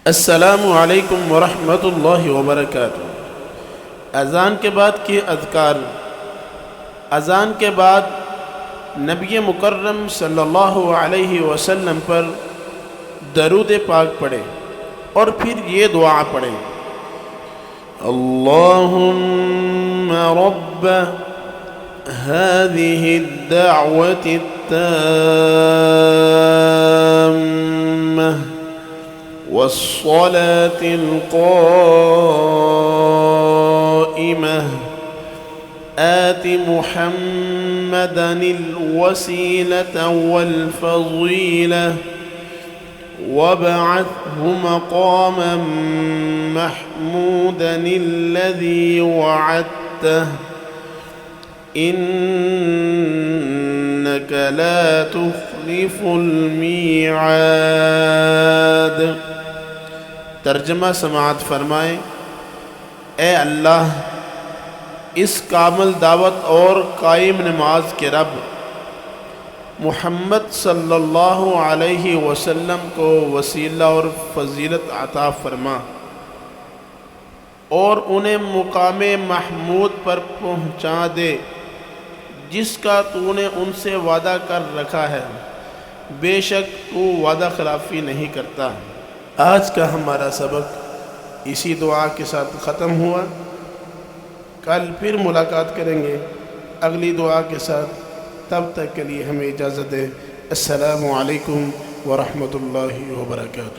अस्सलामु अलैकुम वरहमतुल्लाहि वबरकातुहू। अज़ान के बाद के अज़कार। अज़ान के बाद नबी मुकर्रम सल्लल्लाहु अलैहि वसल्लम पर दरूद पाक पढ़े और फिर ये दुआ पढ़े, अल्लाहुम्मा रब्ब हाज़िहि दाअवति ताम्मह वस्सलातिल क़ाइमह आति मुहम्मदनिल वसीलत वल फ़ज़ीलह वबअत्हु मक़ामन महमूदनिल्लज़ी वअदतह इन्नका ला तुख़्लिफ़ुल मीआद। तर्जमा समाअत फरमाएँ। ए अल्लाह, इस कामिल दावत और कायम नमाज के रब मुहम्मद सल्लल्लाहु अलैहि वसल्लम को वसीला और फ़जीलत अता फरमा और उन्हें मुकामे महमूद पर पहुँचा दे जिसका तूने उनसे वादा कर रखा है। बेशक तू वादा खिलाफ़ी नहीं करता। आज का हमारा सबक इसी दुआ के साथ ख़त्म हुआ। कल फिर मुलाकात करेंगे अगली दुआ के साथ। तब तक के लिए हमें इजाज़त दें। अस्सलामु अलैकुम व रहमतुल्लाहि व बरकातुहू।